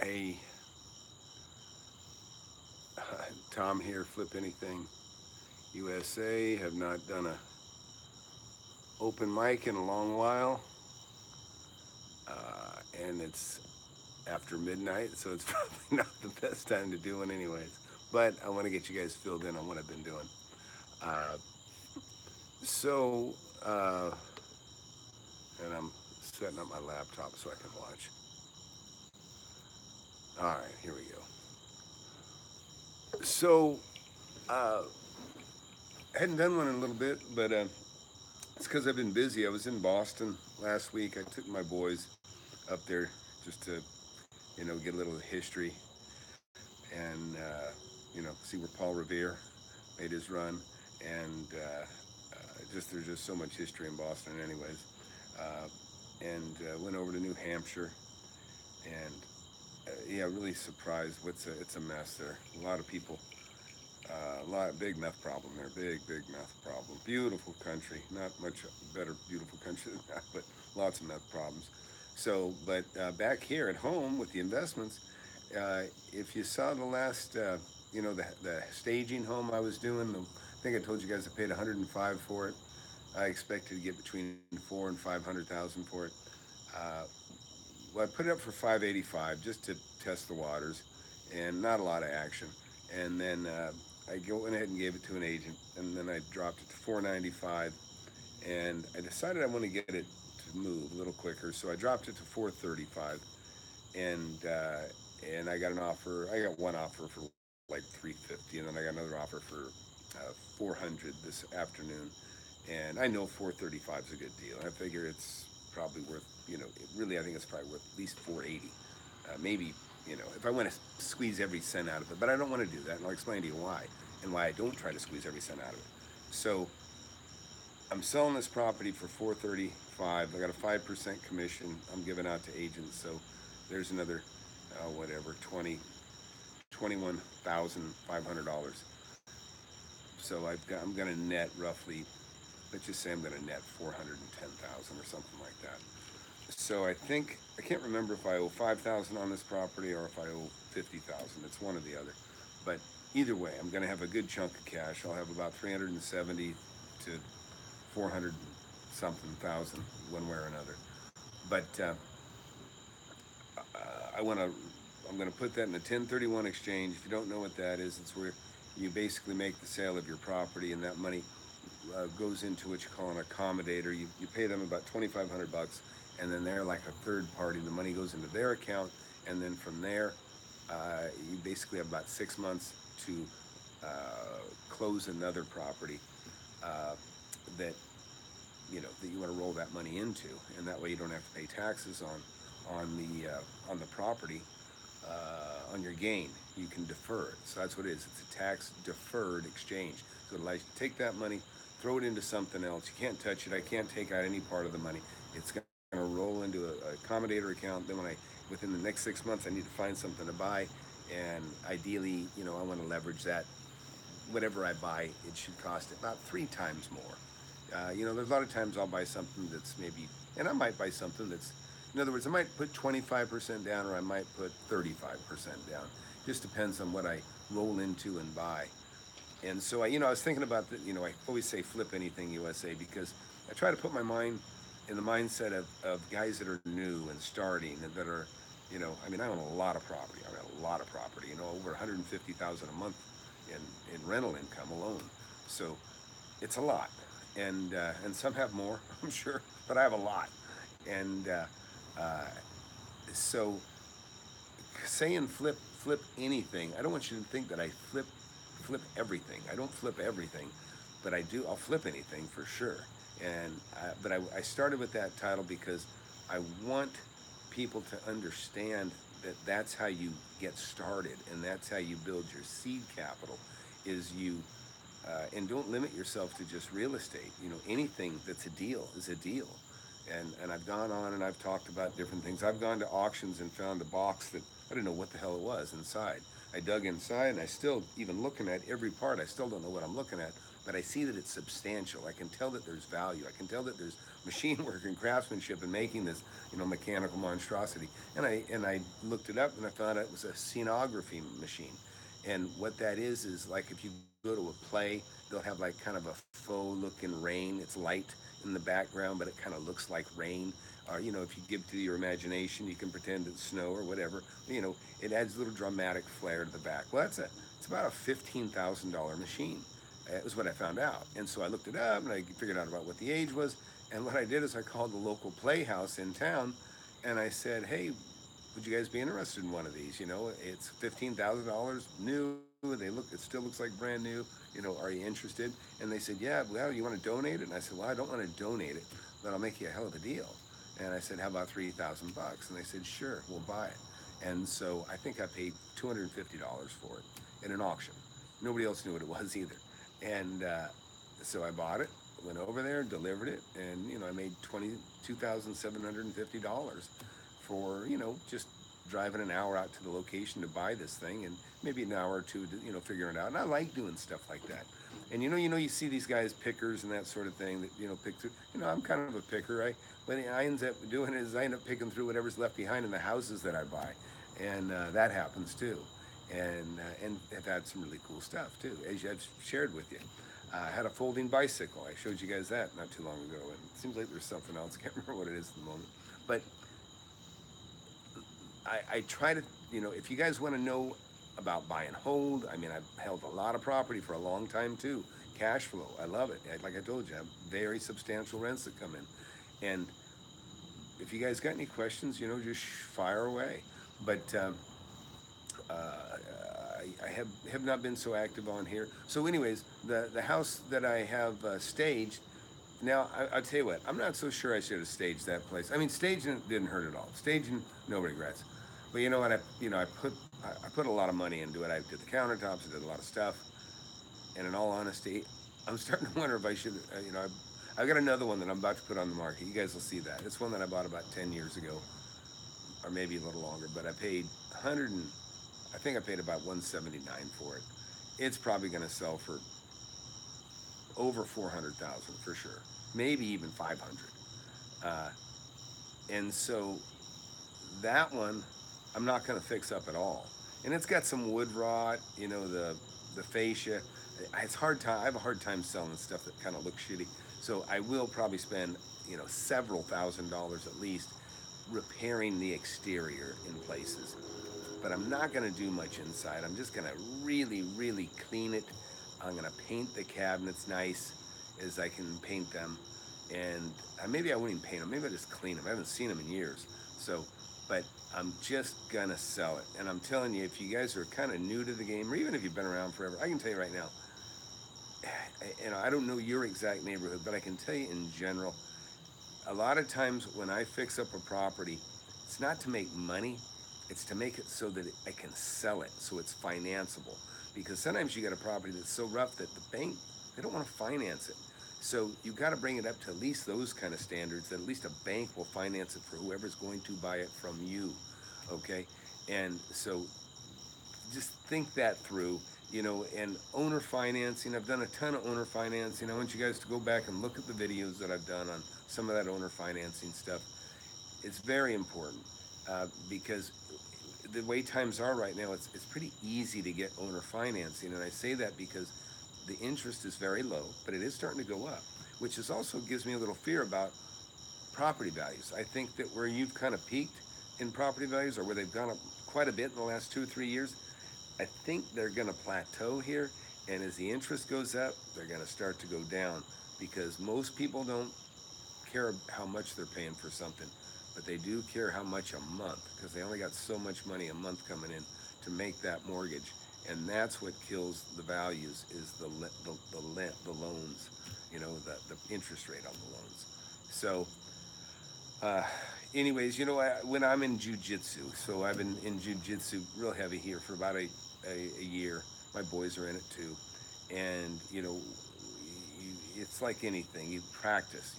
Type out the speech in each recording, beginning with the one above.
Hey, Tom here, FlipAnything USA. Have not done a open mic in a long while, and it's after midnight, so it's probably not the best time to do one, anyways. But I want to get you guys filled in on what I've been doing. Uh, so, uh, and I'm setting up my laptop so I can watch. All right, here we go. So, uh, I hadn't done one in a little bit, but it's because I've been busy. I was in Boston last week. I took my boys up there just to, get a little history and, see where Paul Revere made his run. And there's just so much history in Boston, anyways. Uh, and went over to New Hampshire, and yeah, really surprised. It's a mess there. A lot of people, big meth problem there. Big meth problem. Beautiful country. Not much better beautiful country than that, but lots of meth problems. So, but back here at home with the investments, if you saw the last, the staging home I was doing, I think I told you guys I paid 105 for it. I expected to get between 400,000 and 500,000 for it. Uh, well, I put it up for 585 just to test the waters, and not a lot of action. And then I went ahead and gave it to an agent, and then I dropped it to 495, and I decided I want to get it to move a little quicker, so I dropped it to 435, and I got an offer. I got one offer for like 350, and then I got another offer for 400 this afternoon, and I know 435 is a good deal. I figure it's probably worth, really, I think it's probably worth at least 480, maybe, if I want to squeeze every cent out of it, but I don't want to do that, and I'll explain to you why, and why I don't try to squeeze every cent out of it. So I'm selling this property for 435. I got a 5% commission I'm giving out to agents, so there's another whatever, 21,500 dollars. So I'm going to net roughly, let's just say I'm going to net 410,000 or something like that. So I can't remember if I owe 5,000 on this property or if I owe 50,000. It's one or the other. But either way, I'm going to have a good chunk of cash. I'll have about 370 to 400 something thousand, one way or another. But I want to. I'm going to put that in a 1031 exchange. If you don't know what that is, it's where you basically make the sale of your property, and that money goes into what you call an accommodator. You pay them about 2,500 bucks, and then they're like a third party. The money goes into their account, and then from there, you basically have about 6 months to uh, close another property uh, that that you want to roll that money into, and that way you don't have to pay taxes on the property on your gain. You can defer it. So that's what it is. It's a tax deferred exchange. So it allows you to take that money, throw it into something else. You can't touch it. I can't take out any part of the money. It's going to roll into a accommodator account. Then within the next 6 months, I need to find something to buy, and ideally, I want to leverage that. Whatever I buy, it should cost about 3 times more. There's a lot of times I'll buy something that's maybe, and I might buy something that's, in other words, I might put 25% down or I might put 35% down. Just depends on what I roll into and buy. And so I was thinking about that. I always say FlipAnything USA because I try to put my mind in the mindset of guys that are new and starting and that are, I own a lot of property. I own a lot of property. Over 150,000 a month in rental income alone. So it's a lot, and some have more, I'm sure, but I have a lot, and uh, so saying flip anything. I don't want you to think that I flip everything. I don't flip everything, but I do. I'll flip anything for sure. And but I started with that title because I want people to understand that that's how you get started, and that's how you build your seed capital. Is you and don't limit yourself to just real estate. Anything that's a deal is a deal. And I've gone on and I've talked about different things. I've gone to auctions and found a box that I didn't know what the hell it was inside. I dug inside, and I still, even looking at every part, I still don't know what I'm looking at. but I see that it's substantial. I can tell that there's value. I can tell that there's machine work and craftsmanship in making this, mechanical monstrosity. And I looked it up and I found out it was a scenography machine. And what that is like if you go to a play, they'll have like kind of a faux looking rain. It's light in the background, but it kind of looks like rain. Or if you give to your imagination, you can pretend it's snow or whatever. It adds a little dramatic flair to the back. Well, it's about a $15,000 machine. It was what I found out. And so I looked it up and I figured out about what the age was. And what I did is I called the local playhouse in town and I said, hey, would you guys be interested in one of these? It's $15,000 new. It still looks like brand new. Are you interested? And they said, yeah, well, you want to donate it? And I said, well, I don't want to donate it, but I'll make you a hell of a deal. And I said, how about $3,000? And they said, sure, we'll buy it. And so I think I paid $250 for it in an auction. Nobody else knew what it was either. And so I bought it, went over there, delivered it, and I made $22,750 for just driving an hour out to the location to buy this thing, and maybe an hour or two to figuring it out. And I like doing stuff like that. And you see these guys pickers and that sort of thing that pick through. I'm kind of a picker. What I end up doing is I end up picking through whatever's left behind in the houses that I buy, and that happens too. And have had some really cool stuff too, as I've shared with you. I had a folding bicycle. I showed you guys that not too long ago, and it seems like there's something else. I can't remember what it is at the moment. But I try to, if you guys want to know about buy and hold, I've held a lot of property for a long time too. Cash flow, I love it. Like I told you, I have very substantial rents that come in. And if you guys got any questions, just fire away. But I have not been so active on here. So anyways, the house that I have staged, now I'll tell you what, I'm not so sure I should have staged that place. Staging didn't hurt at all. Staging, no regrets. But you know what, I put a lot of money into it. I did the countertops, I did a lot of stuff. And in all honesty, I'm starting to wonder if I should, I've got another one that I'm about to put on the market. You guys will see that. It's one that I bought about 10 years ago, or maybe a little longer, but I paid I think I paid about $179 for it. It's probably going to sell for over $400,000 for sure, maybe even $500. And so that one, I'm not going to fix up at all. And it's got some wood rot, the fascia. It's hard time. I have a hard time selling stuff that kind of looks shitty. So I will probably spend, several $1,000s at least repairing the exterior in places. But I'm not going to do much inside. I'm just going to really, really clean it. I'm going to paint the cabinets nice as I can paint them. And maybe I wouldn't even paint them. Maybe I just clean them. I haven't seen them in years. So, but I'm just going to sell it. And I'm telling you, if you guys are kind of new to the game, or even if you've been around forever, I can tell you right now, I don't know your exact neighborhood, but I can tell you in general, a lot of times when I fix up a property, it's not to make money. It's to make it so that I can sell it, so it's financeable. Because sometimes you got a property that's so rough that the bank, they don't want to finance it. So you've got to bring it up to at least those kind of standards, that at least a bank will finance it for whoever's going to buy it from you, okay? And so just think that through, and owner financing. I've done a ton of owner financing. I want you guys to go back and look at the videos that I've done on some of that owner financing stuff. It's very important because the way times are right now, it's pretty easy to get owner financing. And I say that because the interest is very low, but it is starting to go up, which is also gives me a little fear about property values. I think that where you've kind of peaked in property values, or where they've gone up quite a bit in the last 2 or 3 years, I think they're going to plateau here. And as the interest goes up, they're going to start to go down, because most people don't care how much they're paying for something, but they do care how much a month, because they only got so much money a month coming in to make that mortgage. And that's what kills the values, is the loans, the interest rate on the loans. So anyways, when I'm in jiu-jitsu, so I've been in jiu-jitsu real heavy here for about a year. My boys are in it too. And, it's like anything. You practice,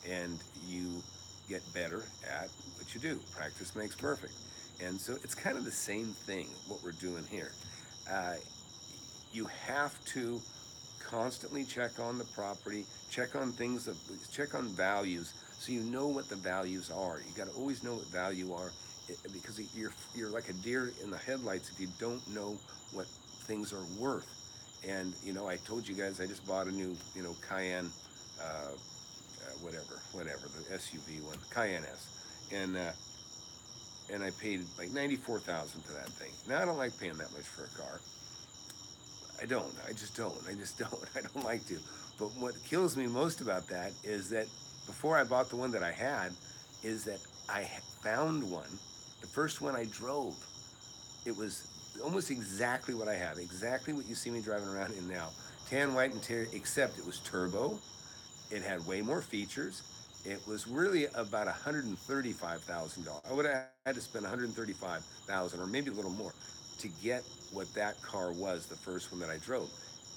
and you get better at what you do. Practice makes perfect. And so it's kind of the same thing, what we're doing here. you have to constantly check on the property, check on things, check on values, so you know what the values are. You got to always know what value are, because you're like a deer in the headlights if you don't know what things are worth. And I told you guys I just bought a new Cayenne, whatever the SUV one, Cayenne S, and I paid like 94,000 for that thing. Now I don't like paying that much for a car. I don't. I just don't. I don't like to. But what kills me most about that is that before I bought the one that I had, is that I found one. The first one I drove, it was almost exactly what I have, exactly what you see me driving around in now. Tan, white, interior, except it was turbo. It had way more features. It was really about $135,000. I would have had to spend $135,000 or maybe a little more to get what that car was, the first one that I drove.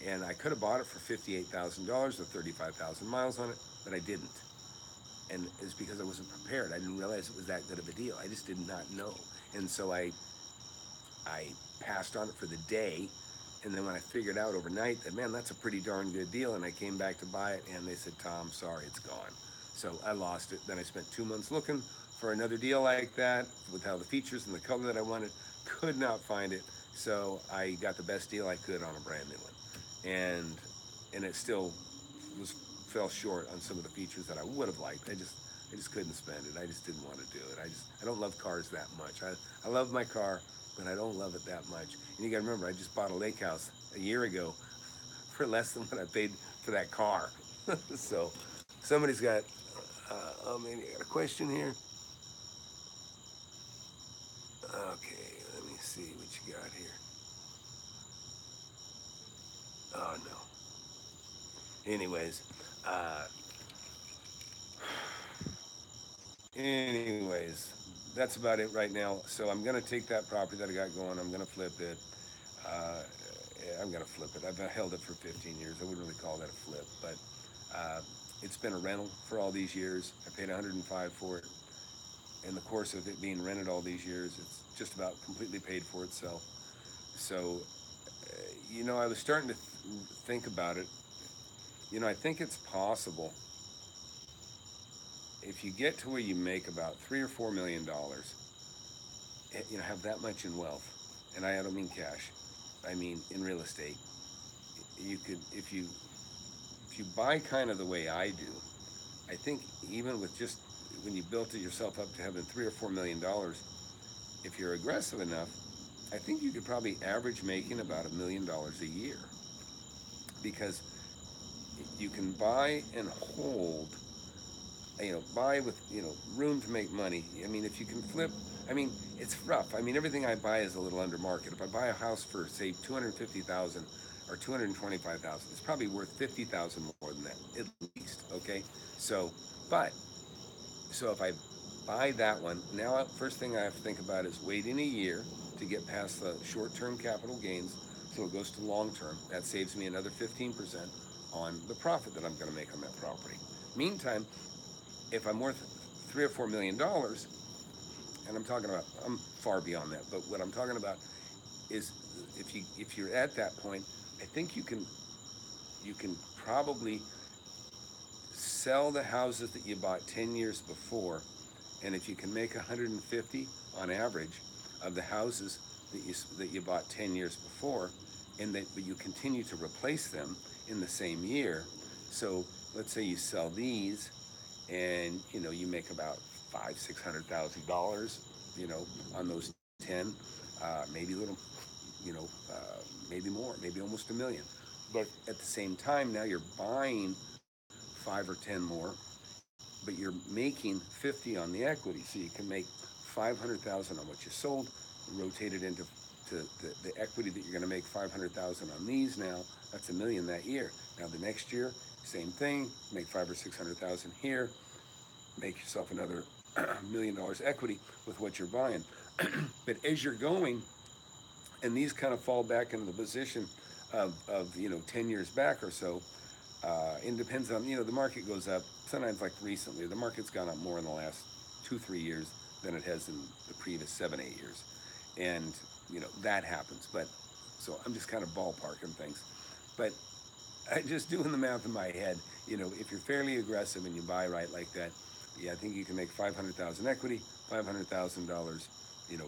And I could have bought it for $58,000 with 35,000 miles on it, but I didn't. And it's because I wasn't prepared. I didn't realize it was that good of a deal. I just did not know. And so I passed on it for the day. And then when I figured out overnight that, man, that's a pretty darn good deal, and I came back to buy it, and they said, Tom, sorry, it's gone. So I lost it. Then I spent 2 months looking for another deal like that with all the features and the color that I wanted. Could not find it. So I got the best deal I could on a brand new one. And it still fell short on some of the features that I would have liked. I just couldn't spend it. I just didn't want to do it. I don't love cars that much. I love my car, but I don't love it that much. And you got to remember, I just bought a lake house a year ago for less than what I paid for that car. So somebody's got, maybe I got a question here. Okay, let me see what you got here. Oh no. Anyways, that's about it right now. So I'm gonna take that property that I got going. I'm gonna flip it. Uh, I'm gonna flip it. I've held it for 15 years. I wouldn't really call that a flip, but it's been a rental for all these years. I paid 105 for it. In the course of it being rented all these years, it's just about completely paid for itself. So, I was starting to think about it. I think it's possible if you get to where you make about $3 or $4 million, have that much in wealth, and I don't mean cash, I mean in real estate. You could, if you buy kind of the way I do, I think even with just when you built it yourself up to having $3 or $4 million, if you're aggressive enough, I think you could probably average making about $1 million a year, because you can buy and hold, buy with, room to make money. I mean, if you can flip, I mean, it's rough. I mean, everything I buy is a little under market. If I buy a house for, say, $250,000 or $225,000, it's probably worth $50,000 more than that, at least, okay? So if I buy that one, now first thing I have to think about is waiting a year to get past the short-term capital gains, so it goes to long-term. That saves me another 15% on the profit that I'm going to make on that property. Meantime, if I'm worth $3 or $4 million, and I'm far beyond that, but what I'm talking about is if you're at that point, I think you can probably sell the houses that you bought 10 years before, and if you can make 150 on average of the houses that you bought 10 years before, and that you continue to replace them in the same year. So let's say you sell these, and you make about $500,000-$600,000, on those 10, maybe a little, maybe more, maybe almost $1 million. But at the same time, now you're buying 5 or 10 more, but you're making 50 on the equity, so you can make 500,000 on what you sold, rotate it into the equity that you're going to make 500,000 on these now. That's $1 million that year. Now the next year, same thing, make 5 or 600,000 here, make yourself another $1 million equity with what you're buying. But as you're going, and these kind of fall back into the position of 10 years back or so, it depends on, the market goes up. Sometimes, like recently, the market's gone up more in the last 2-3 years than it has in the previous 7-8 years. And, that happens. But So I'm just kind of ballparking things. But I just doing the math in my head, if you're fairly aggressive and you buy right like that, yeah, I think you can make 500,000 equity, $500,000,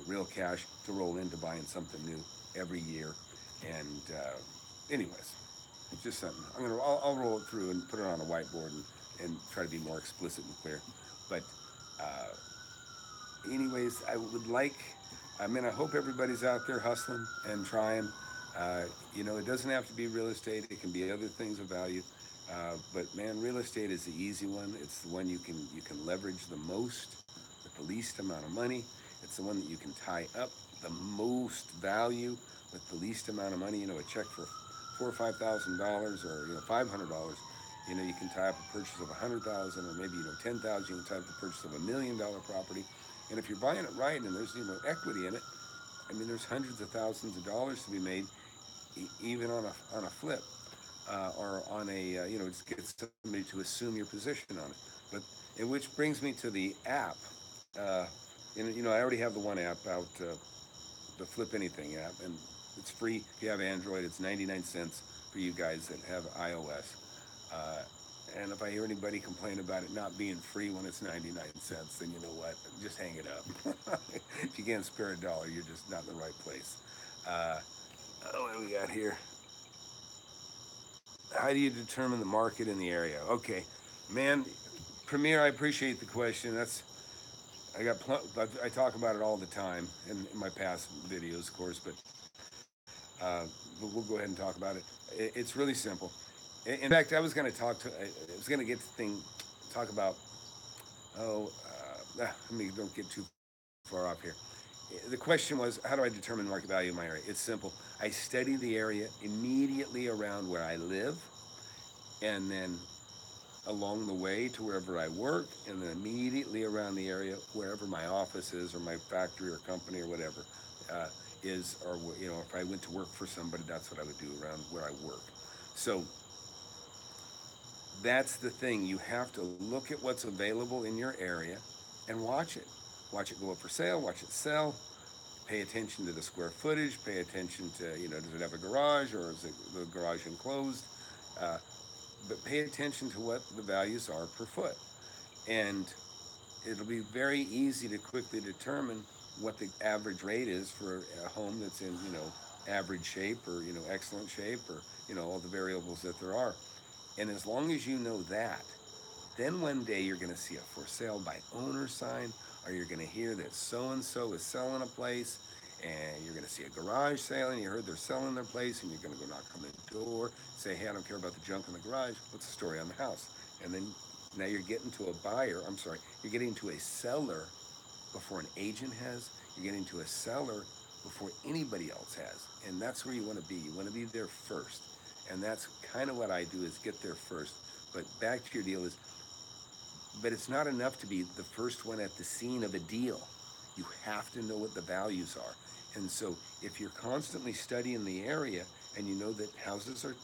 real cash to roll into buying something new every year. And anyways, it's just something. I'll roll it through and put it on a whiteboard and try to be more explicit and clear. But uh, anyways, I hope everybody's out there hustling and trying. It doesn't have to be real estate. It can be other things of value. But man, real estate is the easy one. It's the one you can leverage the most with the least amount of money. It's the one that you can tie up the most value with the least amount of money. A check for $4,000 or $500 or $500. You can tie up a purchase of 100,000 or maybe 10,000. You can tie up the purchase of $1 million property. And if you're buying it right and there's equity in it, I mean, there's hundreds of thousands of dollars to be made, even on a flip, or on a just get somebody to assume your position on it. But which brings me to the app. Uh, I already have the one app out, the FlipAnything app, and it's free. If you have Android, it's 99 cents for you guys that have iOS. Uh, and if I hear anybody complain about it not being free when it's 99 cents, then you know what? Just hang it up. If you can't spare a dollar, you're just not in the right place. Uh, what do we got here? How do you determine the market in the area? Okay, man, Premier, I appreciate the question. I talk about it all the time in my past videos, of course, but we'll go ahead and talk about it. It's really simple. In fact, I was going to talk about, let me don't get too far off here. The question was, how do I determine market value in my area? It's simple. I study the area immediately around where I live, and then along the way to wherever I work, and then immediately around the area wherever my office is, or my factory or company or whatever is, or if I went to work for somebody, that's what I would do around where I work. So that's the thing. You have to look at what's available in your area and watch it. Watch it go up for sale, watch it sell. Pay attention to the square footage, pay attention to, does it have a garage or is the garage enclosed? Uh, but pay attention to what the values are per foot. And it'll be very easy to quickly determine what the average rate is for a home that's in, average shape or, excellent shape or, all the variables that there are. And as long as you know that, then one day you're going to see a for sale by owner sign, or you're going to hear that so-and-so is selling a place, and you're going to see a garage sale, and you heard they're selling their place, and you're going to go knock on the door, say, hey, I don't care about the junk in the garage. What's the story on the house? And then now you're getting to you're getting to a seller before an agent has. You're getting to a seller before anybody else has. And that's where you want to be. You want to be there first. And that's kind of what I do, is get there first. But back to your deal but it's not enough to be the first one at the scene of a deal. You have to know what the values are. And so if you're constantly studying the area and you know that houses are,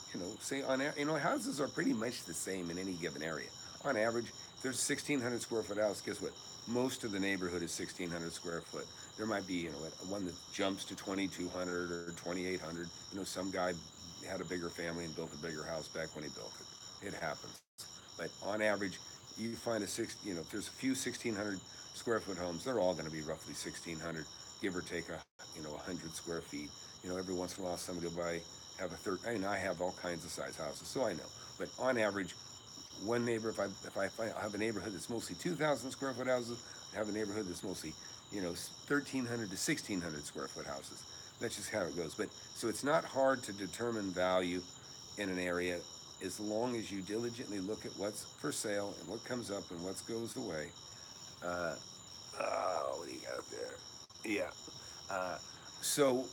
houses are pretty much the same in any given area. On average, if there's a 1,600 square foot house, guess what? Most of the neighborhood is 1,600 square foot. There might be, one that jumps to 2,200 or 2,800. Some guy had a bigger family and built a bigger house back when he built it. It happens. But on average, you find if there's a few 1,600 square foot homes, they're all going to be roughly 1,600, give or take 100 square feet. Every once in a while somebody will have a third. I have all kinds of size houses, so I know. But on average, one neighbor, if I have a neighborhood that's mostly 2,000 square foot houses, I have a neighborhood that's mostly 1,300 to 1,600 square foot houses. That's just how it goes. But so it's not hard to determine value in an area, as long as you diligently look at what's for sale and what comes up and what goes away. What do you got there? Yeah. So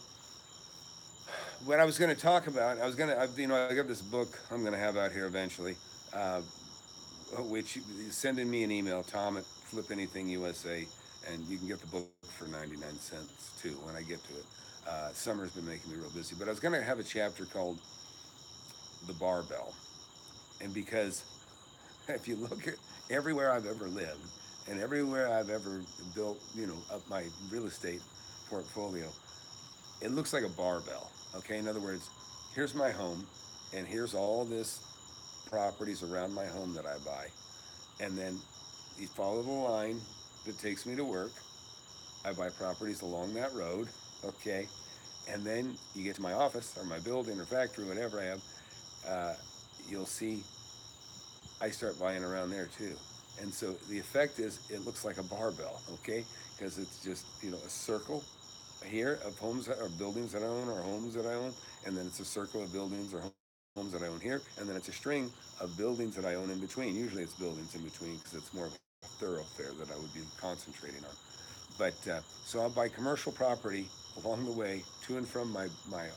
what I was going to talk about, I got this book I'm going to have out here eventually, which send in me an email, Tom at FlipAnythingUSA, and you can get the book for 99 cents too when I get to it. Summer's been making me real busy, but I was going to have a chapter called The Barbell. And because if you look at everywhere I've ever lived and everywhere I've ever built, up my real estate portfolio, it looks like a barbell. Okay, in other words, here's my home, and here's all this properties around my home that I buy, and then you follow the line that takes me to work. I buy properties along that road, okay, and then you get to my office or my building or factory, whatever I have. Uh, you'll see I start buying around there too. And so the effect is it looks like a barbell, okay? Because it's just, a circle here of homes or buildings that I own or homes that I own, and then it's a circle of buildings or homes that I own here, and then it's a string of buildings that I own in between. Usually it's buildings in between because it's more of a thoroughfare that I would be concentrating on. But so I'll buy commercial property along the way to and from my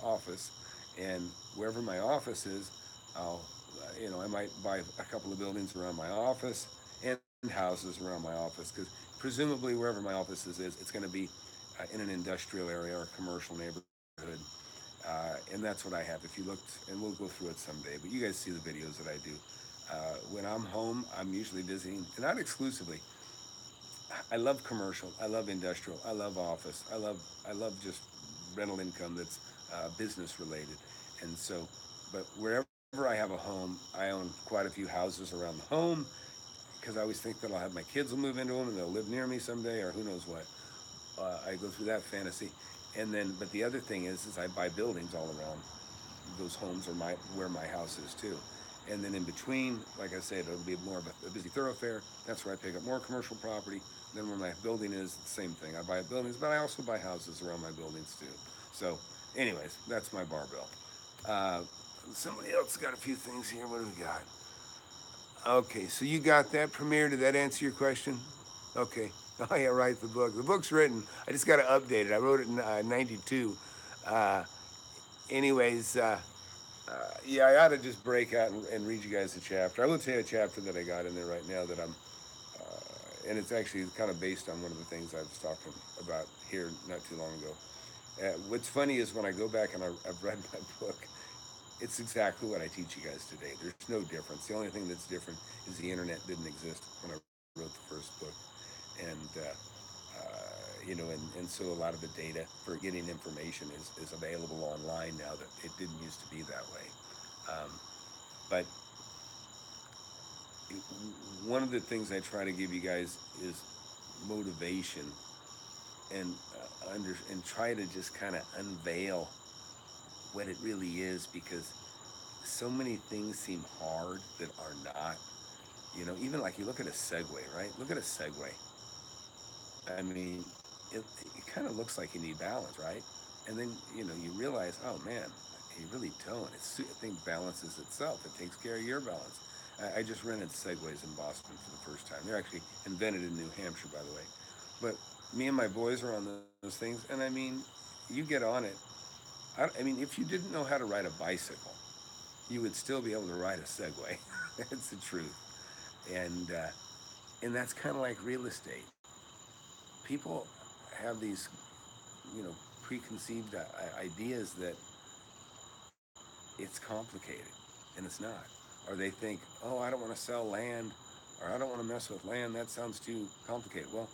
office, and wherever my office is, I'll I might buy a couple of buildings around my office and houses around my office because presumably wherever my office is it's going to be in an industrial area or a commercial neighborhood. And that's what I have. If you looked, and we'll go through it someday, but you guys see the videos that I do. When I'm home, I'm usually visiting, not exclusively. I love commercial. I love industrial. I love office. I love just rental income that's business related. And so, but wherever I have a home, I own quite a few houses around the home because I always think that I'll have my kids will move into them and they'll live near me someday or who knows what. I go through that fantasy, and then but the other thing is I buy buildings all around those homes or where my house is too. And then in between, like I said, it'll be more of a busy thoroughfare. That's where I pick up more commercial property. Then where my building is, the same thing. I buy buildings, but I also buy houses around my buildings too. So, anyways, that's my barbell. Uh, Somebody else got a few things here. What do we got? Okay, so you got that, Premier. Did that answer your question? Okay. Oh yeah, right. The book. The book's written. I just got to update it. I wrote it in '92. Uh, anyways, yeah, I ought to just break out and read you guys a chapter. I will tell you a chapter that I got in there right now that and it's actually kind of based on one of the things I was talking about here not too long ago. What's funny is when I go back and I've read my book, it's exactly what I teach you guys today. There's no difference. The only thing that's different is the internet didn't exist when I wrote the first book, and and so a lot of the data for getting information is available online now that it didn't used to be that way. But one of the things I try to give you guys is motivation and and try to just kind of unveil what it really is because so many things seem hard that are not. Even like you look at a Segway, right? Look at a Segway. I mean, it kind of looks like you need balance, right? And then you realize, oh man, you really don't. I think balances itself. It takes care of your balance. I just rented Segways in Boston for the first time. They're actually invented in New Hampshire, by the way. But me and my boys are on those things, and I mean, you get on it. I mean, if you didn't know how to ride a bicycle, you would still be able to ride a Segway. That's the truth. And that's kind of like real estate. People have these, preconceived ideas that it's complicated, and it's not. Or they think, oh, I don't want to sell land, or I don't want to mess with land. That sounds too complicated. Well,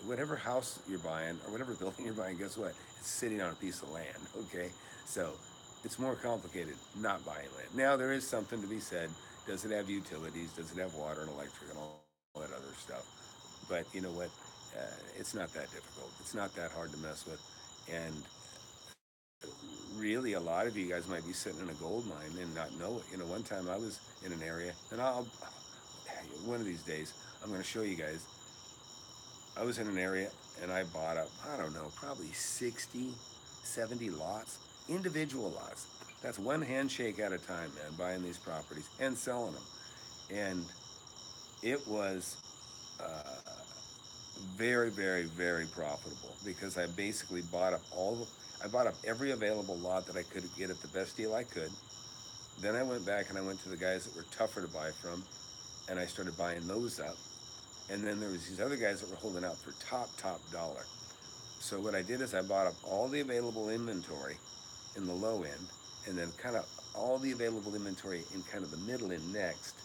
whatever house you're buying or whatever building you're buying, guess what? It's sitting on a piece of land, okay? So it's more complicated not buying land. Now, there is something to be said. Does it have utilities? Does it have water and electric and all that other stuff? But you know what? It's not that difficult. It's not that hard to mess with. And really, a lot of you guys might be sitting in a gold mine and not know it. One time I was in an area, and one of these days, I'm going to show you guys. I was in an area and I bought up, I don't know, probably 60, 70 lots, individual lots. That's one handshake at a time, man, buying these properties and selling them. And it was very, very, very profitable because I basically I bought up every available lot that I could get at the best deal I could. Then I went back and I went to the guys that were tougher to buy from, and I started buying those up. And then there was these other guys that were holding out for top dollar. So what I did is I bought up all the available inventory in the low end, and then kind of all the available inventory in kind of the middle and next.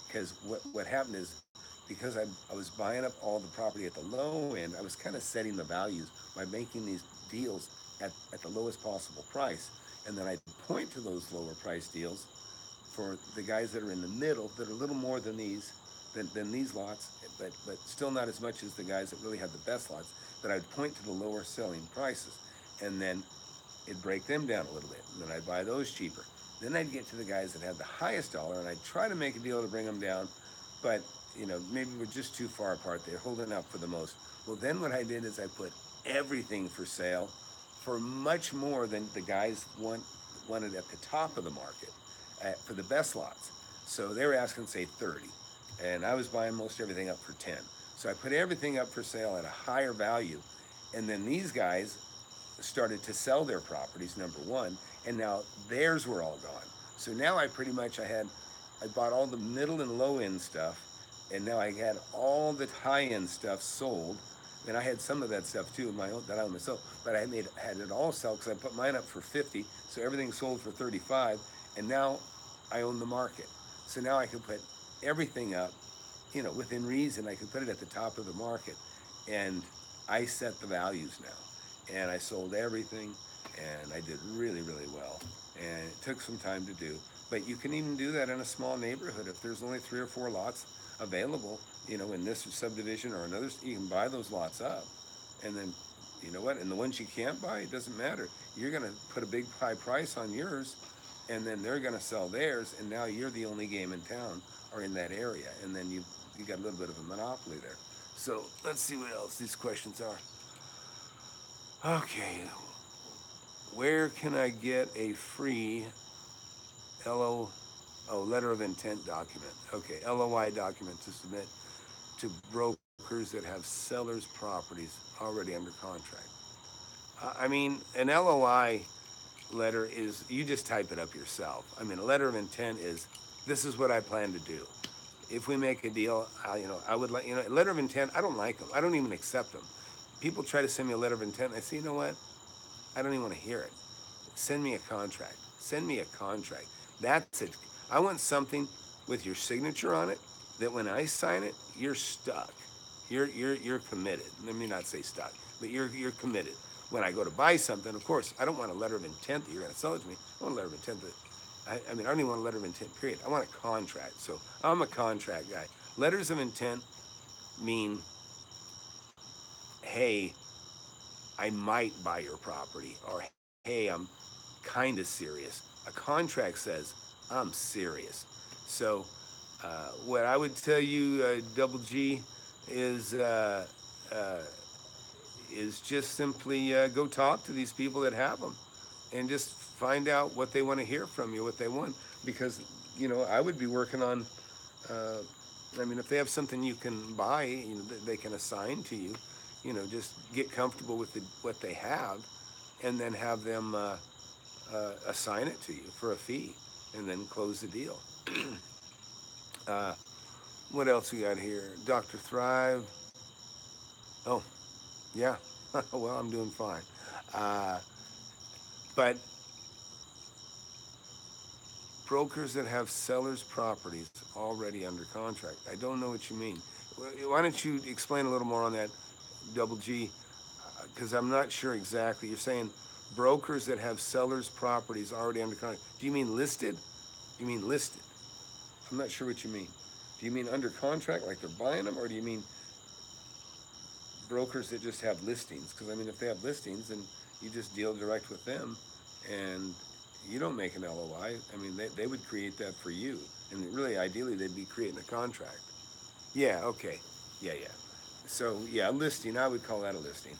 Because what happened is because I was buying up all the property at the low end, I was kind of setting the values by making these deals at the lowest possible price. And then I'd point to those lower price deals for the guys that are in the middle that are a little more than these lots, but still not as much as the guys that really have the best lots. But I'd point to the lower selling prices, and then it'd break them down a little bit, and then I'd buy those cheaper. Then I'd get to the guys that had the highest dollar, and I'd try to make a deal to bring them down, but maybe we're just too far apart. They're holding out for the most. Well, then what I did is I put everything for sale for much more than the guys wanted at the top of the market for the best lots. So they were asking, say, 30, and I was buying most everything up for 10. So I put everything up for sale at a higher value, and then these guys started to sell their properties, number one, and now theirs were all gone. So now I bought all the middle and low end stuff, and now I had all the high end stuff sold. And I had some of that stuff too, my own, that I owned myself, but I had it all sold because I put mine up for 50, so everything sold for 35, and now I own the market. So now I can put everything up, within reason. I could put it at the top of the market, and I set the values now. And I sold everything, and I did really, really well. And it took some time to do, but you can even do that in a small neighborhood. If there's only 3 or 4 lots available, in this subdivision or another, you can buy those lots up. And then, you know what? And the ones you can't buy, it doesn't matter. You're going to put a big high price on yours, and then they're going to sell theirs, and now you're the only game in town or in that area. And then you got a little bit of a monopoly there. So let's see what else these questions are. Okay. Where can I get a free letter of intent document? Okay, LOI document to submit to brokers that have sellers' properties already under contract. An LOI letter is, you just type it up yourself. A letter of intent is, this is what I plan to do. If we make a deal, I would like, a letter of intent, I don't like them. I don't even accept them. People try to send me a letter of intent, and I say, you know what? I don't even want to hear it. Send me a contract. Send me a contract. That's it. I want something with your signature on it that when I sign it, you're stuck. You're committed. Let me not say stuck, but you're committed. When I go to buy something, of course, I don't want a letter of intent that you're going to sell it to me. I want a letter of intent that, I don't even want a letter of intent, period. I want a contract. So I'm a contract guy. Letters of intent mean, hey, I might buy your property, or hey, I'm kind of serious. A contract says, I'm serious. So what I would tell you, Double G, is just simply go talk to these people that have them, and just find out what they want to hear from you, what they want. Because, I would be working on, if they have something you can buy, that they can assign to you, just get comfortable with what they have, and then have them assign it to you for a fee, and then close the deal. What else we got here? Dr. Thrive. Oh, yeah. Well, I'm doing fine. But brokers that have sellers' properties already under contract. I don't know what you mean. Why don't you explain a little more on that, Double G? Because I'm not sure exactly. You're saying brokers that have sellers' properties already under contract. Do you mean listed? You mean listed? I'm not sure what you mean. Do you mean under contract, like they're buying them, or do you mean brokers that just have listings? Because if they have listings, then you just deal direct with them, and you don't make an LOI. They would create that for you, and really, ideally, they'd be creating a contract. Yeah. Okay. Yeah. So yeah, a listing. I would call that a listing.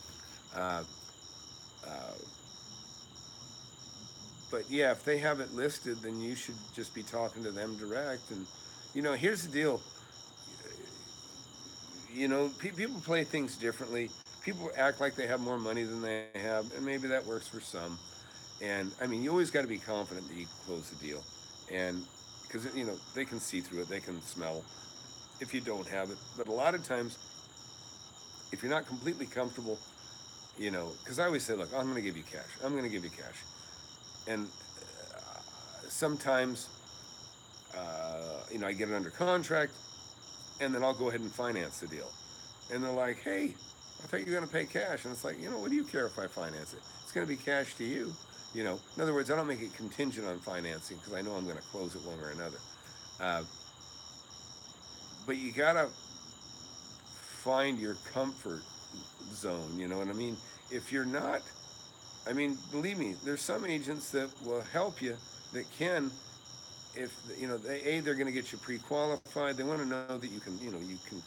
But yeah, if they have it listed, then you should just be talking to them direct. And here's the deal. People play things differently. People act like they have more money than they have, and maybe that works for some. And you always got to be confident that you can close the deal, and because they can see through it, they can smell if you don't have it. But a lot of times, if you're not completely comfortable, because I always say, look, I'm going to give you cash. I'm going to give you cash, and sometimes, I get it under contract, and then I'll go ahead and finance the deal. And they're like, hey, I thought you were going to pay cash. And it's like, what do you care if I finance it? it's going to be cash to you. In other words, I don't make it contingent on financing because I know I'm going to close it one way or another. Uh, but you got to find your comfort zone. You know what I mean? If you're not, I mean, believe me, there's some agents that will help you that can, if they're going to get you pre-qualified. They want to know that you can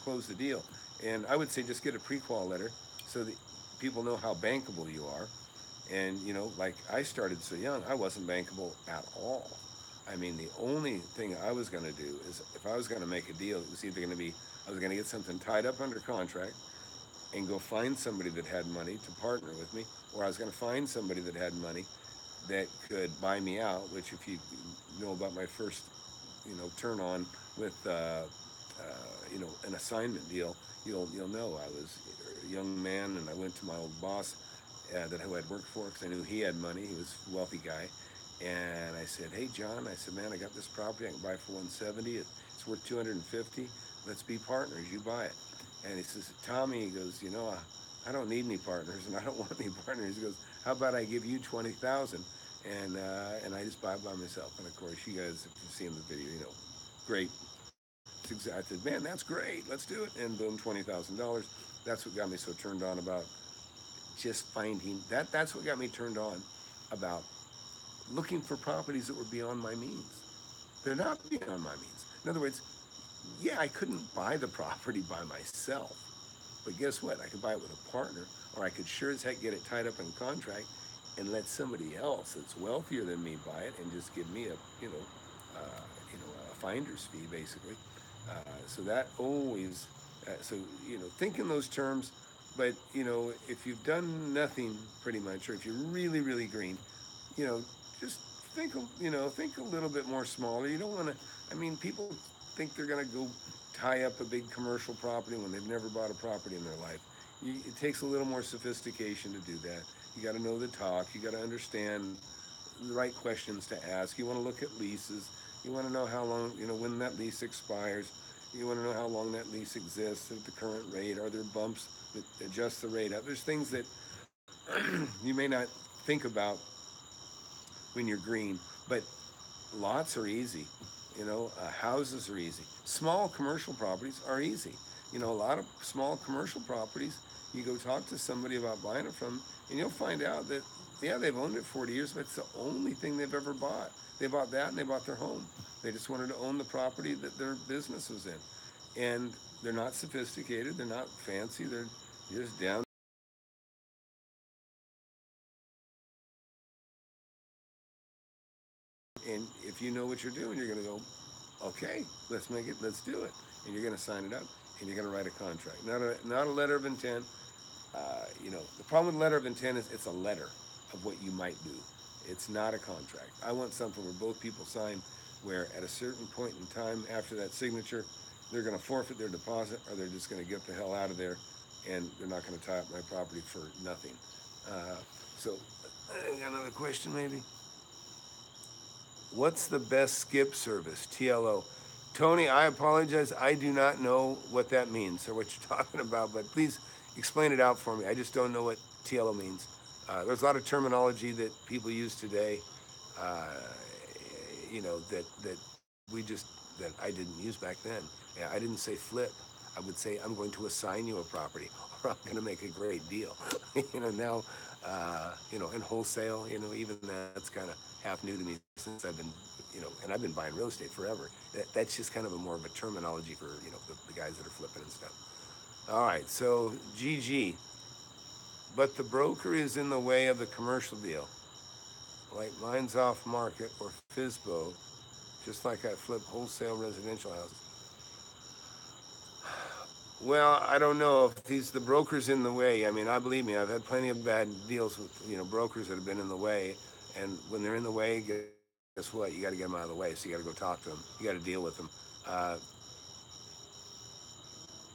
close the deal. And I would say just get a pre-qual letter so that people know how bankable you are. And like I started so young, I wasn't bankable at all. I mean, the only thing I was going to do is if I was going to make a deal, it was either going to be I was going to get something tied up under contract and go find somebody that had money to partner with me, or I was going to find somebody that had money that could buy me out. Which, if you know about my first, turn on with, an assignment deal, you'll know I was a young man, and I went to my old boss who I'd worked for because I knew he had money. He was a wealthy guy, and I said, "Hey, John," I said, "Man, I got this property. I can buy it for 170. It's worth 250. Let's be partners. You buy it." And he says, "Tommy," he goes, I don't need any partners, and I don't want any partners." He goes, "How about I give you 20,000, and I just buy it by myself?" And of course, you guys, if you've seen the video, great. I said, "Man, that's great. Let's do it." And boom, $20,000. That's what got me so turned on about just finding that. That's what got me turned on about looking for properties that were beyond my means. They're not beyond my means. In other words, yeah, I couldn't buy the property by myself, but guess what? I could buy it with a partner, or I could sure as heck get it tied up in contract and let somebody else that's wealthier than me buy it and just give me a finder's fee, basically. So that always, think in those terms. But if you've done nothing pretty much, or if you're really, really green, just think a little bit more smaller. You don't want to. I mean, people think they're going to go tie up a big commercial property when they've never bought a property in their life. It takes a little more sophistication to do that. You got to know the talk. You got to understand the right questions to ask. You want to look at leases. You want to know how long, when that lease expires. You want to know how long that lease exists at the current rate. Are there bumps that adjust the rate up? There's things that you may not think about when you're green, but lots are easy. Houses are easy. Small commercial properties are easy. A lot of small commercial properties, you go talk to somebody about buying it from, and you'll find out that, yeah, they've owned it 40 years, but it's the only thing they've ever bought. They bought that and they bought their home. They just wanted to own the property that their business was in. And they're not sophisticated. They're not fancy. They're just down. And if you know what you're doing, you're going to go, okay, let's do it. And you're going to sign it up, and you're going to write a contract. Not a letter of intent. The problem with letter of intent is it's a letter of what you might do. It's not a contract. I want something where both people sign, where at a certain point in time after that signature, they're going to forfeit their deposit, or they're just going to get the hell out of there, and they're not going to tie up my property for nothing. So, I got another question maybe? What's the best skip service? TLO. Tony, I apologize. I do not know what that means or what you're talking about, but please explain it out for me. I just don't know what TLO means. There's a lot of terminology that people use today, that that I didn't use back then. Yeah, I didn't say flip. I would say I'm going to assign you a property, or I'm going to make a great deal. Now, in wholesale, even that's kind of half new to me since I've been, and I've been buying real estate forever. That's just kind of more of a terminology for, the guys that are flipping and stuff. All right, so GG. But the broker is in the way of the commercial deal, like mine's off market or FISBO, just like I flip wholesale residential houses. Well, I don't know if the broker's in the way. I mean, I believe me, I've had plenty of bad deals with, brokers that have been in the way. And when they're in the way, guess what? You got to get them out of the way. So you got to go talk to them. You got to deal with them.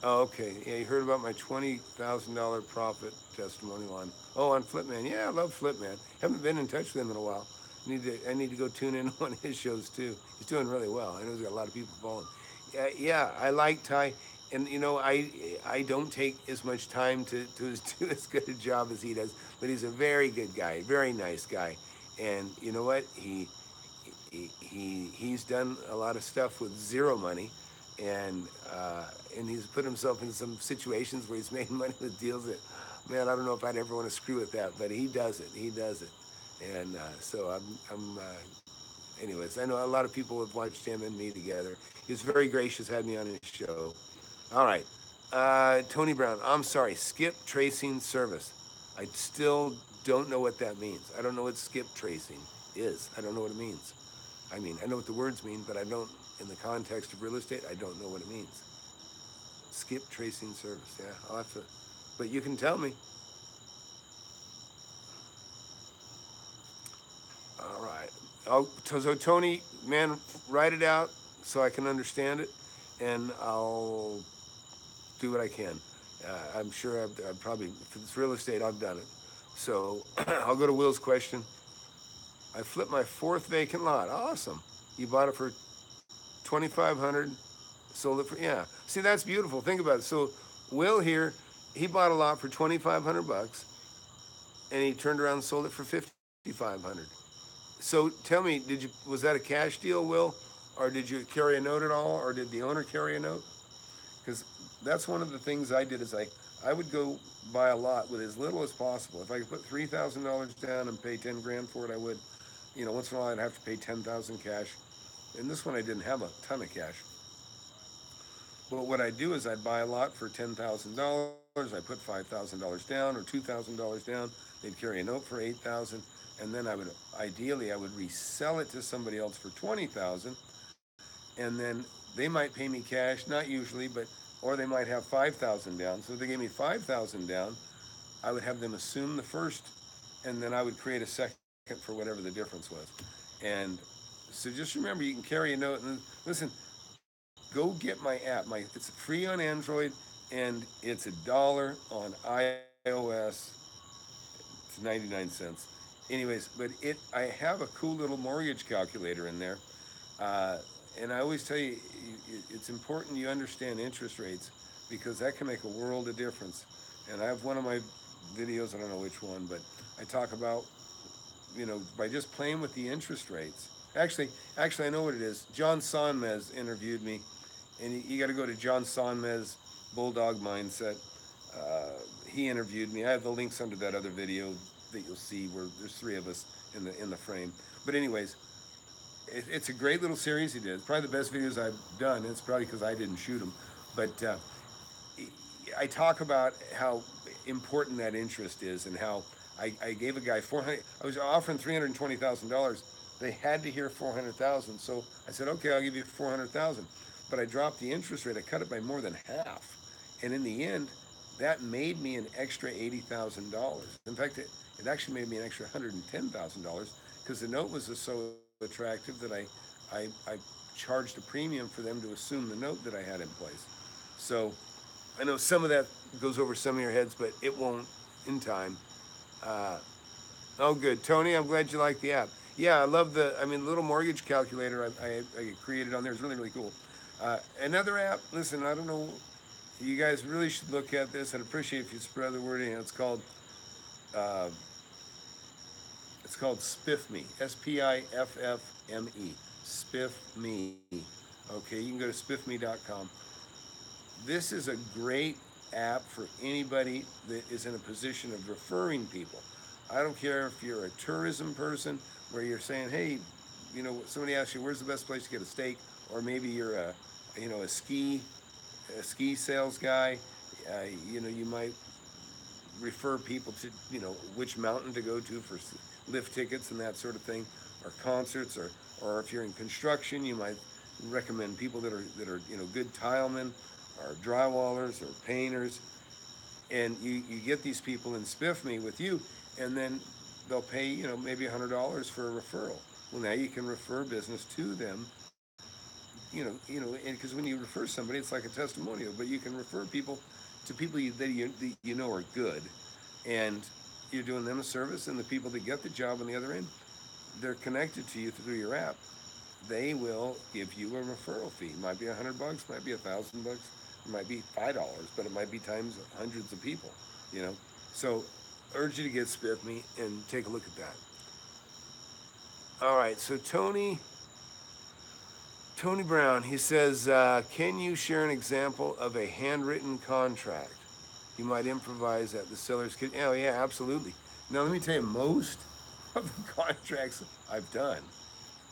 Oh, okay. Yeah, you heard about my $20,000 profit testimonial on FlipMan. Yeah, I love FlipMan. Haven't been in touch with him in a while. I need to go tune in on one of his shows too. He's doing really well. I know he's got a lot of people following. Yeah, I like Ty. and you know, I don't take as much time to do as good a job as he does, but he's a very good guy, very nice guy, and you know what, he's done a lot of stuff with zero money, and and he's put himself in some situations where he's made money with deals that, man, I don't know if I'd ever want to screw with that, but he does it, and so anyways, I know a lot of people have watched him and me together. He was very gracious, had me on his show. All right. Tony Brown, I'm sorry, skip tracing service. I still don't know what that means. I don't know what skip tracing is. I don't know what it means. I mean, I know what the words mean, but I don't, in the context of real estate, I don't know what it means. Skip tracing service. Yeah, I'll have to, but you can tell me. All right. So Tony, man, write it out so I can understand it, and I'll do what I can. I'm sure I've probably, if it's real estate, I've done it. So I'll go to Will's question. I flipped my fourth vacant lot. Awesome. You bought it for 2,500, sold it for, yeah. See, that's beautiful. Think about it. So Will here, he bought a lot for 2,500 bucks, and he turned around and sold it for 5,500. So tell me, was that a cash deal, Will, or did you carry a note at all, or did the owner carry a note? Because that's one of the things I did is I would go buy a lot with as little as possible. If I could put $3,000 down and pay 10 grand for it, I would. You know, once in a while I'd have to pay 10,000 cash. And this one I didn't have a ton of cash. But what I'd do is I'd buy a lot for $10,000. I put $5,000 down or $2,000 down. They'd carry a note for 8,000, and then I would resell it to somebody else for 20,000, and then they might pay me cash, not usually, but or they might have 5,000 down. So if they gave me 5,000 down, I would have them assume the first, and then I would create a second for whatever the difference was. And so just remember, you can carry a note. And listen, go get my app. It's free on Android, and it's $1 on iOS. It's 99 cents. Anyways, but I have a cool little mortgage calculator in there. Uh, and I always tell you, it's important you understand interest rates because that can make a world of difference. And I have one of my videos, I don't know which one, but I talk about, you know, by just playing with the interest rates. Actually, I know what it is. John Sonmez interviewed me, and you got to go to John Sonmez Bulldog Mindset. He interviewed me. I have the links under that other video that you'll see where there's three of us in the frame. But anyways, it's a great little series he did. It's probably the best videos I've done. It's probably because I didn't shoot them. But I talk about how important that interest is and how I gave a guy 400. I was offering $320,000. They had to hear 400,000. So I said, okay, I'll give you 400,000. But I dropped the interest rate. I cut it by more than half. And in the end, that made me an extra $80,000. In fact, it actually made me an extra $110,000 because the note was so attractive that I charged a premium for them to assume the note that I had in place. So I know some of that goes over some of your heads, but it won't in time. Oh, good. Tony, I'm glad you like the app. Yeah, I love the little mortgage calculator I created on there is really, really cool. Another app, listen, I don't know, you guys really should look at this. I'd appreciate if you spread the word. Uh, it's called SpiffMe, SpiffMe, SpiffMe. Okay, you can go to spiffme.com. This is a great app for anybody that is in a position of referring people. I don't care if you're a tourism person where you're saying, hey, you know, somebody asks you where's the best place to get a steak, or maybe you're a ski sales guy. You know, you might refer people to, you know, which mountain to go to for lift tickets and that sort of thing, or concerts, or if you're in construction, you might recommend people that are you know, good tilemen or drywallers or painters, and you get these people in SpiffMe with you, and then they'll pay, you know, maybe $100 for a referral. Well, now you can refer business to them, you know, and because when you refer somebody, it's like a testimonial, but you can refer people to people that you know are good, and you're doing them a service, and the people that get the job on the other end, they're connected to you through your app. They will give you a referral fee. Might be $100, might be $1,000, It might be $5, but it might be times hundreds of people, you know. So urge you to get SPIFME and take a look at that. All right, so Tony Brown, he says, can you share an example of a handwritten contract you might improvise at the seller's kitchen? Oh yeah, absolutely. Now let me tell you, most of the contracts I've done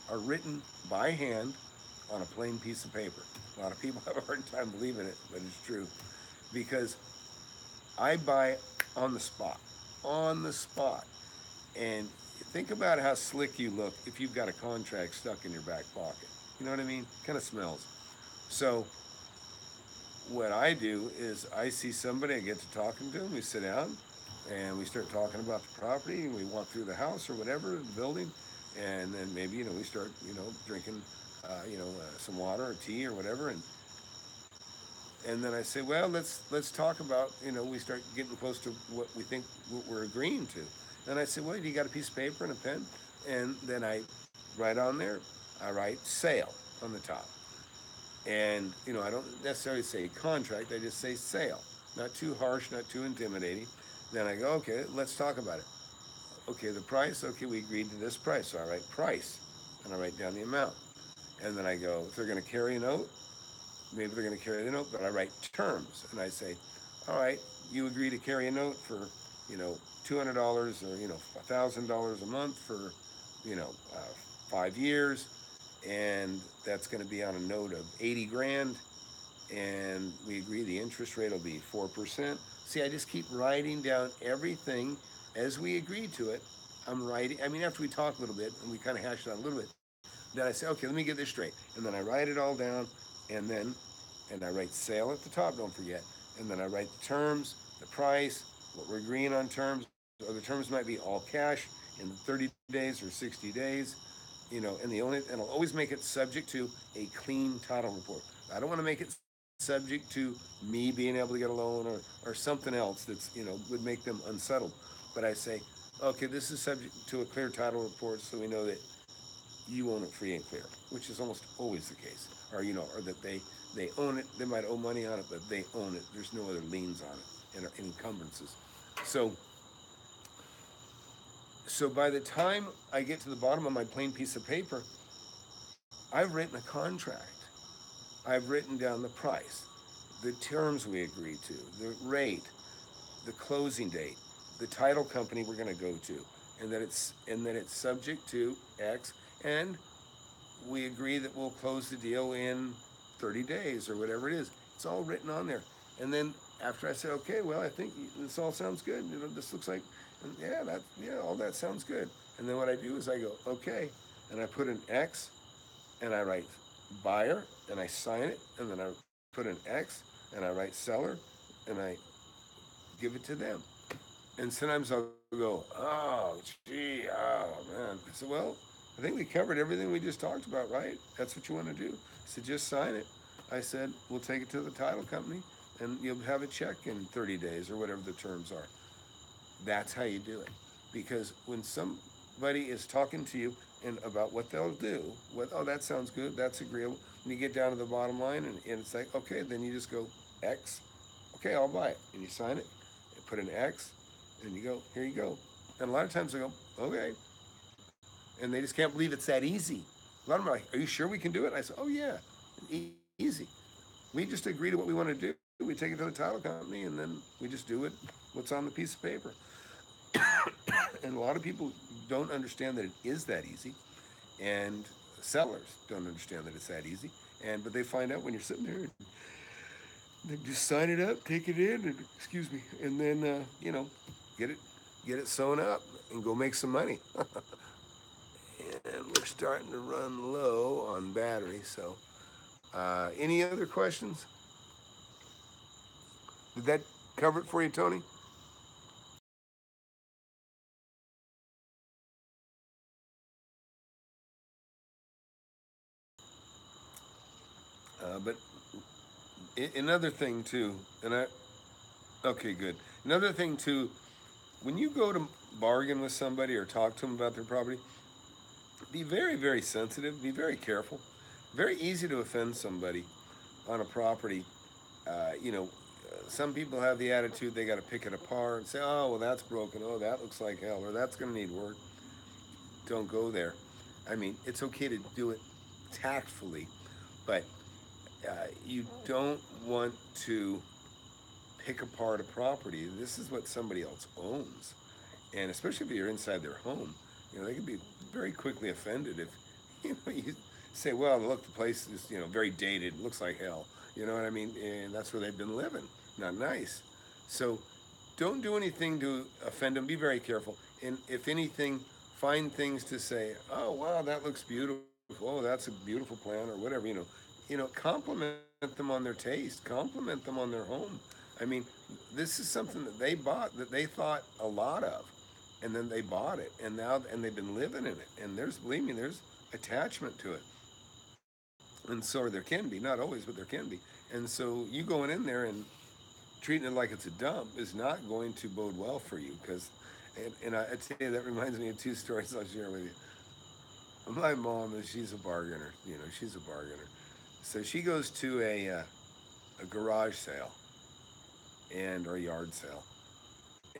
are written by hand on a plain piece of paper. A lot of people have a hard time believing it, but it's true. Because I buy on the spot. On the spot. And think about how slick you look if you've got a contract stuck in your back pocket. You know what I mean? Kind of smells. So what I do is I see somebody, I get to talking to them, we sit down and we start talking about the property and we walk through the house or whatever, the building, and then maybe, we start, drinking, some water or tea or whatever, and then I say, well, let's talk about, we start getting close to what we think what we're agreeing to. And I say, well, you got a piece of paper and a pen? And then I write on there, I write sale on the top. And, I don't necessarily say contract, I just say sale. Not too harsh, not too intimidating. Then I go, okay, let's talk about it. Okay, the price, okay, we agreed to this price. So I write price, and I write down the amount. And then I go, if they're going to carry a note, maybe they're going to carry the note, but I write terms. And I say, all right, you agree to carry a note for, $200 or, $1,000 a month for, 5 years. And that's going to be on a note of 80 grand. And we agree the interest rate will be 4%. See, I just keep writing down everything as we agreed to it. I'm writing, after we talk a little bit and we kind of hash it out a little bit, then I say, okay, let me get this straight. And then I write it all down, and I write sale at the top, don't forget. And then I write the terms, the price, what we're agreeing on terms. Or the terms might be all cash in 30 days or 60 days, and I'll always make it subject to a clean title report. I don't want to make it subject to me being able to get a loan or something else that's, would make them unsettled. But I say, okay, this is subject to a clear title report so we know that you own it free and clear, which is almost always the case. Or, or that they own it, they might owe money on it, but they own it. There's no other liens on it and encumbrances. So by the time I get to the bottom of my plain piece of paper, I've written a contract. I've written down the price, the terms we agreed to, the rate, the closing date, the title company we're going to go to, and that it's subject to X, and we agree that we'll close the deal in 30 days or whatever it is. It's all written on there. And then after I say, okay, well, I think this all sounds good. This looks like, all that sounds good. And then what I do is I go, okay, and I put an X, and I write buyer, and I sign it, and then I put an X, and I write seller, and I give it to them. And sometimes I'll go, oh, gee, oh, man. I said, well, I think we covered everything we just talked about, right? That's what you want to do. I said, just sign it. I said, we'll take it to the title company, and you'll have a check in 30 days or whatever the terms are. That's how you do it. Because when somebody is talking to you and about what they'll do, that sounds good, that's agreeable. When you get down to the bottom line and it's like, okay, then you just go X, okay, I'll buy it. And you sign it, and put an X, and you go, here you go. And a lot of times they go, okay. And they just can't believe it's that easy. A lot of them are like, are you sure we can do it? And I say, oh yeah, easy. We just agree to what we want to do. We take it to the title company, and then we just do what's on the piece of paper. And a lot of people don't understand that it is that easy, and sellers don't understand that it's that easy. But they find out when you're sitting there, and they just sign it up, take it in, and then get it sewn up and go make some money. And we're starting to run low on battery. So, any other questions? Did that cover it for you, Tony? But another thing too, okay, good. Another thing too, when you go to bargain with somebody or talk to them about their property, be very, very sensitive. Be very careful. Very easy to offend somebody on a property You know, some people have the attitude they got to pick it apart and say, oh, well, that's broken. Oh, that looks like hell, or that's going to need work. Don't go there. I mean, it's okay to do it tactfully, but you don't want to pick apart a property. This is what somebody else owns, and especially if you're inside their home, you know they can be very quickly offended if you say, "Well, look, the place is very dated. It looks like hell." You know what I mean? And that's where they've been living. Not nice. So don't do anything to offend them. Be very careful. And if anything, find things to say. Oh, wow, that looks beautiful. Oh, that's a beautiful plan, or whatever. Compliment them on their taste. Compliment them on their home. I mean, this is something that they bought that they thought a lot of, and then they bought it, and they've been living in it. And believe me, there's attachment to it, and so there can be, not always, but there can be. And so you going in there and treating it like it's a dump is not going to bode well for you because and I tell you that reminds me of two stories I'll share with you. My mom she's a bargainer, she's a bargainer. So she goes to a garage sale and or a yard sale,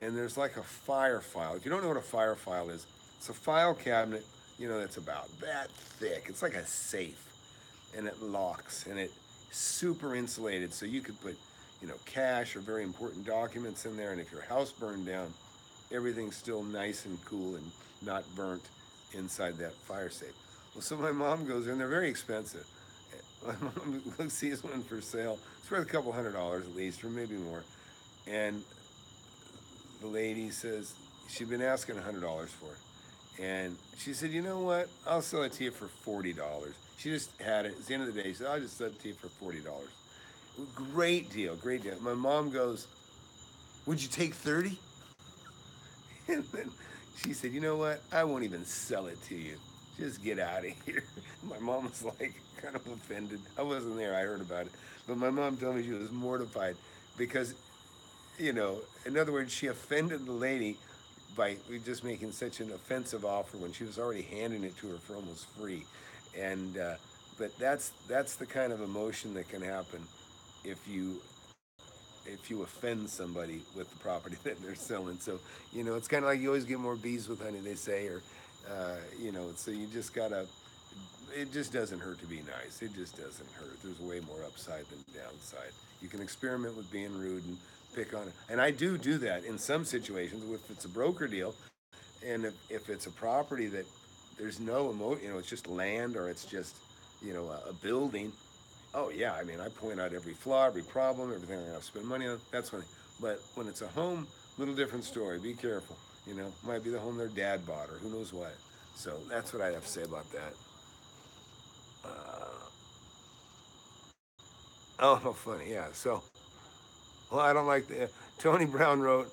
and there's like a fire file. If you don't know what a fire file is, it's a file cabinet, that's about that thick. It's like a safe, and it locks, and it's super insulated, so you could put cash or very important documents in there, and if your house burned down, everything's still nice and cool and not burnt inside that fire safe. Well, so my mom goes in. They're very expensive. My mom sees one for sale. It's worth a couple $100 at least, or maybe more. And the lady says she'd been asking $100 for it, and she said, "You know what? I'll sell it to you for $40." She just had it. It's the end of the day. She said, "I'll just sell it to you for $40." Great deal, great deal. My mom goes, "Would you take 30?" And then she said, "You know what? I won't even sell it to you. Just get out of here." My mom was like kind of offended. I wasn't there. I heard about it. But my mom told me she was mortified because, in other words, she offended the lady by just making such an offensive offer when she was already handing it to her for almost free. And but that's the kind of emotion that can happen if you offend somebody with the property that they're selling. So it's kind of like you always get more bees with honey, they say, or so you just gotta. It just doesn't hurt to be nice. It just doesn't hurt. There's way more upside than downside. You can experiment with being rude and pick on it, and I do that in some situations. If it's a broker deal, and if it's a property that there's no it's just land or it's just a building. Oh yeah, I mean I point out every flaw, every problem, everything I have to spend money on. That's one thing. But when it's a home, little different story. Be careful. Might be the home their dad bought or who knows what. So that's what I have to say about that. Oh, funny, yeah. So, well, I don't like the. Tony Brown wrote,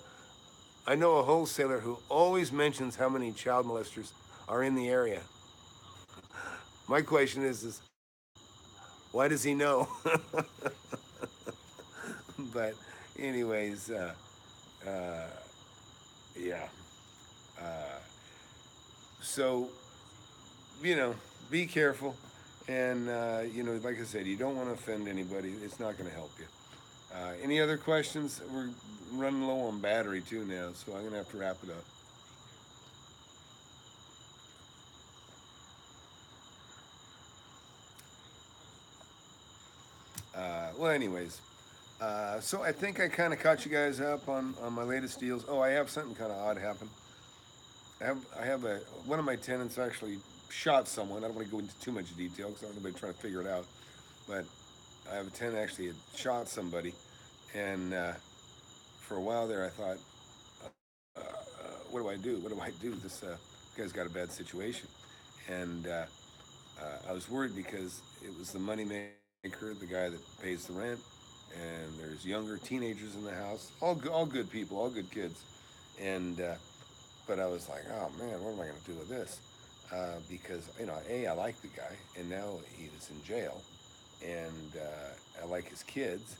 "I know a wholesaler who always mentions how many child molesters are in the area. My question is why does he know?" But, anyways, uh, yeah. Uh, so, be careful. And, like I said, you don't want to offend anybody. It's not going to help you. Any other questions? We're running low on battery too now, so I'm going to have to wrap it up. Well, anyways, so I think I kind of caught you guys up on my latest deals. Oh, I have something kind of odd happen. I have one of my tenants actually shot someone. I don't want to go into too much detail because I don't want anybody trying to figure it out. But I have a tenant actually had shot somebody, and for a while there I thought, what do I do? What do I do? This guy's got a bad situation, and I was worried because it was the money maker, the guy that pays the rent, and there's younger teenagers in the house, all good people, all good kids, and but I was like, oh man, what am I going to do with this? Because I like the guy, and now he is in jail, and I like his kids,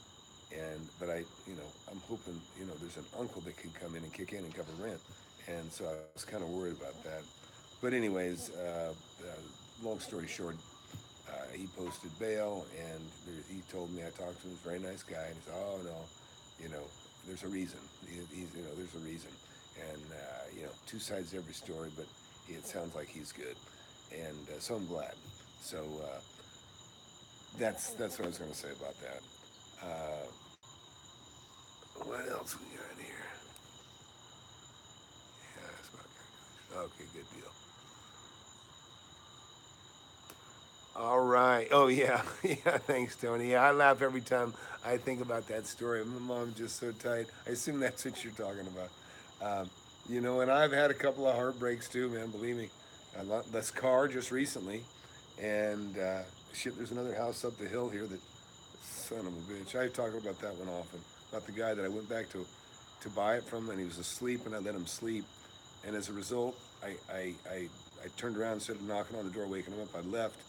and but I'm hoping there's an uncle that can come in and kick in and cover rent, and so I was kind of worried about that. But anyways, long story short, He posted bail, and he told me, I talked to him, he's a very nice guy, and he said, oh no, you know, there's a reason. There's a reason, and two sides to every story, but it sounds like he's good, and so I'm glad. So that's what I was going to say about that. Uh, what else we got here? Yeah, that's about good. Okay, good deal. All right. Oh yeah, yeah. Thanks, Tony. Yeah, I laugh every time I think about that story. My mom's just so tight. I assume that's what you're talking about. And I've had a couple of heartbreaks too, man. Believe me. This car just recently, and shit. There's another house up the hill here that, son of a bitch. I talk about that one often. About the guy that I went back to buy it from, and he was asleep, and I let him sleep, and as a result, I turned around instead of knocking on the door, waking him up. I left,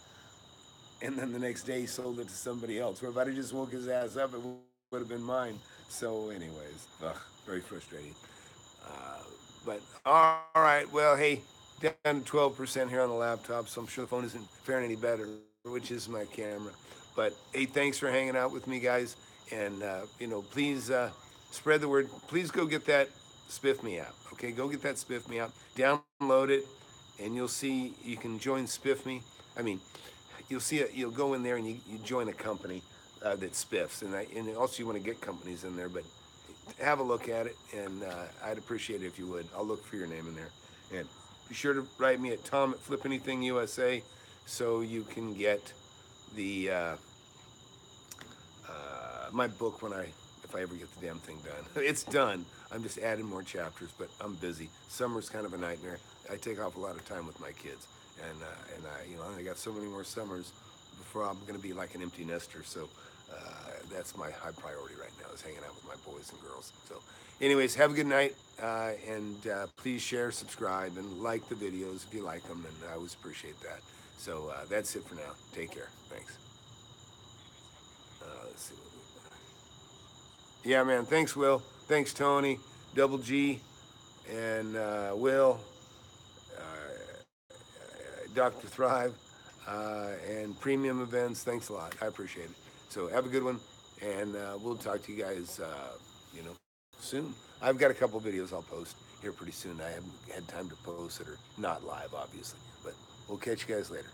and then the next day he sold it to somebody else. Where if I'd have just woke his ass up, it would have been mine. So, anyways, very frustrating. Uh, but all right, well, hey, down to 12% here on the laptop, so I'm sure the phone isn't faring any better, which is my camera. But hey, thanks for hanging out with me, guys, and please spread the word. Please go get that Spiff Me app. Okay, go get that Spiff Me app. Download it, and you'll see you can join Spiff Me. I mean, you'll see it. You'll go in there and you join a company that spiffs, and also you want to get companies in there, but have a look at it, and I'd appreciate it if you would. I'll look for your name in there, and be sure to write me at Tom at FlipAnythingUSA, so you can get the my book if I ever get the damn thing done. It's done. I'm just adding more chapters, but I'm busy. Summer's kind of a nightmare. I take off a lot of time with my kids, and I got so many more summers before I'm going to be like an empty nester. So that's my high priority right now, is hanging out with my boys and girls. So, anyways, have a good night, and please share, subscribe, and like the videos if you like them, and I always appreciate that. So that's it for now. Take care. Thanks. Let's see. Yeah, man. Thanks, Will. Thanks, Tony, Double G, and Will, Dr. Thrive, and Premium Events. Thanks a lot. I appreciate it. So have a good one, and we'll talk to you guys, soon. I've got a couple videos I'll post here pretty soon. I haven't had time to post that are not live, obviously, but we'll catch you guys later.